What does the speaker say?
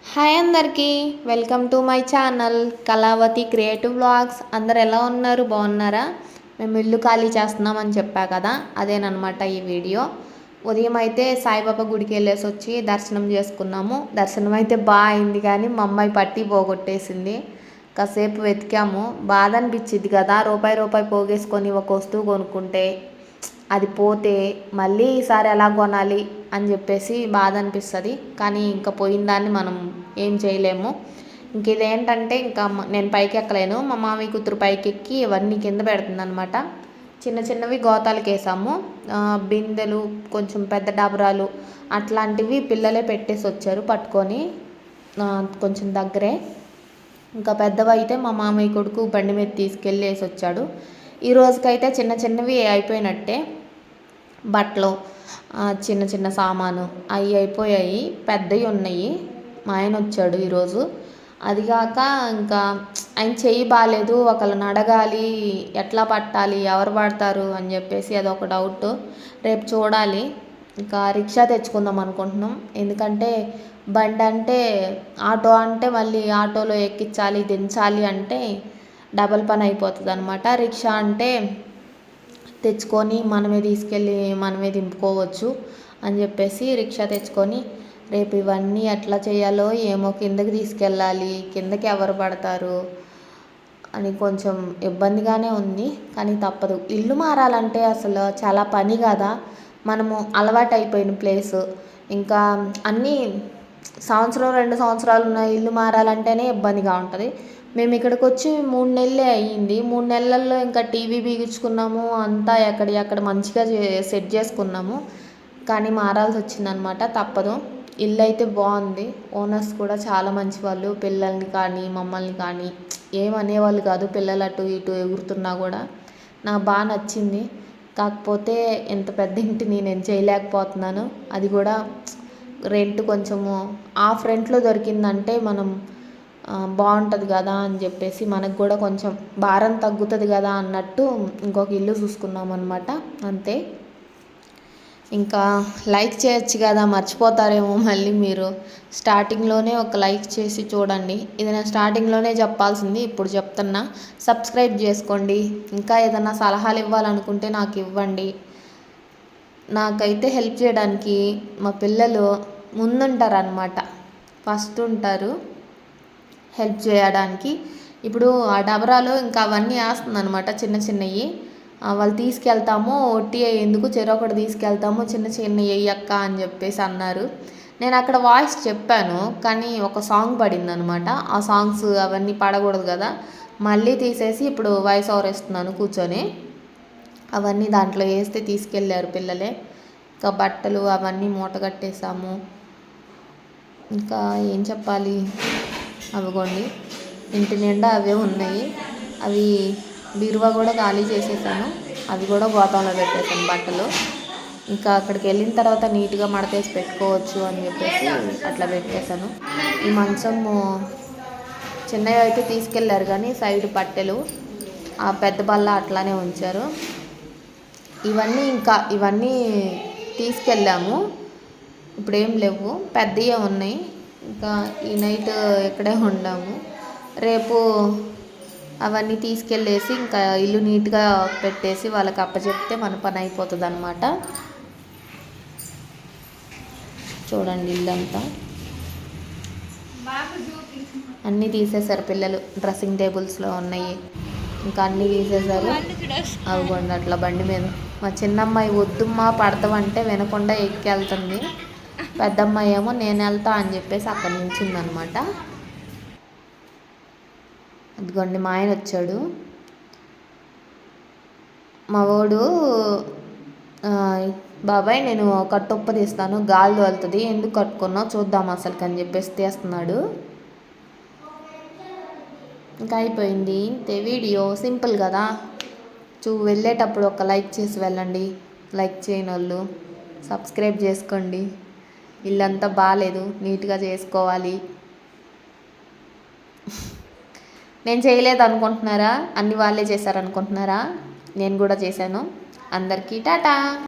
Hi అందరికీ, welcome to my channel Kalavathi Creative Vlogs. అందరు ఎలా ఉన్నారు? బాగున్నారా? మేము ఇల్లు ఖాళీ చేస్తున్నామని చెప్పా కదా, అదేనమాట ఈ వీడియో. ఉదయం అయితే సాయిబాబా గుడికి వెళ్ళేసి వచ్చి దర్శనం చేసుకున్నాము. దర్శనం అయితే బాగా అయింది, కానీ మా అమ్మాయి పట్టి పోగొట్టేసింది. కాసేపు వెతికాము. బాధ అనిపించింది కదా, రూపాయి రూపాయి పోగేసుకొని ఒక వస్తువు కొనుక్కుంటే అది పోతే మళ్ళీ ఈసారి ఎలా కొనాలి అని చెప్పేసి బాధ అనిపిస్తుంది. కానీ ఇంకా పోయిన దాన్ని మనం ఏం చేయలేము. ఇంక ఇదేంటంటే ఇంకా నేను పైకి ఎక్కలేను. మా మామయ్య కూతురు పైకి ఎక్కి ఇవన్నీ కింద పెడుతుంది అనమాట. చిన్న చిన్నవి గోతాలకు వేసాము. బిందెలు, కొంచెం పెద్ద డబరాలు అట్లాంటివి పిల్లలే పెట్టేసి వచ్చారు పట్టుకొని, కొంచెం దగ్గరే. ఇంకా పెద్దవి అయితే మా మామయ్య కొడుకు బండి మీద తీసుకెళ్ళి వేసి వచ్చాడు. ఈ రోజుకైతే చిన్న చిన్నవి అయిపోయినట్టే. బట్టలు, చిన్న చిన్న సామాను అవి అయిపోయాయి. పెద్దవి ఉన్నాయి. మా ఆయన వచ్చాడు ఈరోజు. అదిగాక ఇంకా ఆయన చెయ్యి బాగాలేదు, ఒకళ్ళని అడగాలి ఎట్లా పట్టాలి, ఎవరు పడతారు అని చెప్పేసి అదొక డౌట్. రేపు చూడాలి. ఇంకా రిక్షా తెచ్చుకుందాం అనుకుంటున్నాం. ఎందుకంటే బండి అంటే, ఆటో అంటే మళ్ళీ ఆటోలో ఎక్కించాలి దించాలి అంటే డబల్ పని అయిపోతుంది అనమాట. రిక్షా అంటే తెచ్చుకొని మనమే తీసుకెళ్ళి మనమే దింపుకోవచ్చు అని చెప్పేసి రిక్షా తెచ్చుకొని రేపు ఇవన్నీ ఎట్లా చేయాలో ఏమో, కిందకి తీసుకెళ్ళాలి, కిందకి ఎవరు పడతారు అని కొంచెం ఇబ్బందిగానే ఉంది. కానీ తప్పదు. ఇల్లు మారాలంటే అసలు చాలా పని కదా. మనము అలవాటు అయిపోయిన ప్లేసు, ఇంకా అన్నీ సంవత్సరం 2 సంవత్సరాలు ఉన్న ఇల్లు మారాలంటేనే ఇబ్బందిగా ఉంటుంది. మేము ఇక్కడికి వచ్చి 3 నెలలే అయ్యింది. 3 నెలల్లో ఇంకా టీవీ బిగించుకున్నాము, అంతా ఎక్కడ మంచిగా సెట్ చేసుకున్నాము. కానీ మారాల్సి వచ్చిందనమాట. తప్పదు. ఇల్లు అయితే బాగుంది. ఓనర్స్ కూడా చాలా మంచి వాళ్ళు. పిల్లల్ని కానీ మమ్మల్ని కానీ ఏమనేవాళ్ళు కాదు. పిల్లలు అటు ఇటు ఎగురుతున్నా కూడా నాకు బాగా నచ్చింది. కాకపోతే ఎంత పెద్ద ఇంటిని నేను చేయలేకపోతున్నాను. అది కూడా రెంట్ కొంచెము హాఫ్ రెంట్లో దొరికిందంటే మనం బాగుంటుంది కదా అని చెప్పేసి, మనకు కూడా కొంచెం భారం తగ్గుతుంది కదా అన్నట్టు ఇంకొక ఇల్లు చూసుకున్నాం అనమాట. అంతే. ఇంకా లైక్ చేయొచ్చు కదా, మర్చిపోతారేమో మళ్ళీ మీరు. స్టార్టింగ్లోనే ఒక లైక్ చేసి చూడండి. ఇది నేను స్టార్టింగ్లోనే చెప్పాల్సింది, ఇప్పుడు చెప్తున్నా. సబ్స్క్రైబ్ చేసుకోండి. ఇంకా ఏదైనా సలహాలు ఇవ్వాలనుకుంటే నాకు ఇవ్వండి. నాకైతే హెల్ప్ చేయడానికి మా పిల్లలు ముందుంటారు అన్నమాట. ఫస్ట్ ఉంటారు హెల్ప్ చేయడానికి. ఇప్పుడు ఆ డబరాలో ఇంకా అవన్నీ వేస్తుంది అనమాట, చిన్న చిన్నవి. వాళ్ళు తీసుకెళ్తాము, ఒట్టి ఎందుకు చెరొకటి తీసుకెళ్తాము, చిన్న చిన్న అక్క అని చెప్పేసి అన్నారు. నేను అక్కడ వాయిస్ చెప్పాను, కానీ ఒక సాంగ్ పడింది అనమాట. ఆ సాంగ్స్ అవన్నీ పడకూడదు కదా, మళ్ళీ తీసేసి ఇప్పుడు వాయిస్ ఓవర్ ఇస్తున్నాను కూర్చొని. అవన్నీ దాంట్లో వేస్తే తీసుకెళ్ళారు పిల్లలే. ఇంకా బట్టలు అవన్నీ మూట కట్టేసాము. ఇంకా ఏం చెప్పాలి, అవిగోండి ఇంటి నిండా అవే ఉన్నాయి. అవి బీరువా కూడా ఖాళీ చేసేసాను. అవి కూడా గోతంలో పెట్టేసాను బట్టలు. ఇంకా అక్కడికి వెళ్ళిన తర్వాత నీట్గా మడతేసి పెట్టుకోవచ్చు అని చెప్పేసి అట్లా పెట్టేశాను. ఈ మంచము చిన్నవి అయితే తీసుకెళ్ళారు, కానీ సైడ్ పట్టెలు ఆ పెద్ద బల్ల అట్లానే ఉంచారు. ఇవన్నీ తీసుకెళ్ళాము. ఇప్పుడేం లేవు, పెద్దవే ఉన్నాయి. ఇంకా ఈ నైట్ ఇక్కడే ఉండాము. రేపు అవన్నీ తీసుకెళ్ళేసి ఇంకా ఇల్లు నీట్గా పెట్టేసి వాళ్ళకి అప్పచెప్తే మన పని అయిపోతుంది అన్నమాట. చూడండి ఇల్లంతా అన్నీ తీసేశారు పిల్లలు. డ్రెస్సింగ్ టేబుల్స్లో ఉన్నాయి, ఇంకా అన్నీ తీసేశారు. అవిగోండి అట్లా బండి మీద మా చిన్నమ్మాయి వద్దుమ్మా పడతామంటే వినకుండా ఎక్కెళ్తుంది. పెద్దమ్మాయి ఏమో నేను వెళ్తా అని చెప్పేసి అక్కడి నుంచి ఉందన్నమాట. అదిగోండి మా ఆయన వచ్చాడు. మా వాడు బాబాయ్ నేను కట్టొప్ప తీస్తాను, గాలి తోలుతుంది, ఎందుకు కట్టుకున్నావు చూద్దాం అసలుకి అని చెప్పేసి తీస్తున్నాడు. ఇంకా అయిపోయింది. ఇంతే వీడియో, సింపుల్ కదా. వెళ్ళేటప్పుడు ఒక లైక్ చేసి వెళ్ళండి. లైక్ చేయని వాళ్ళు సబ్స్క్రైబ్ చేసుకోండి. ఇల్లంతా బాగాలేదు, నీట్గా చేసుకోవాలి. నేను చేయలేదు అనుకుంటున్నారా? అన్ని వాళ్ళే చేశారనుకుంటున్నారా? నేను కూడా చేశాను. అందరికీ టాటా.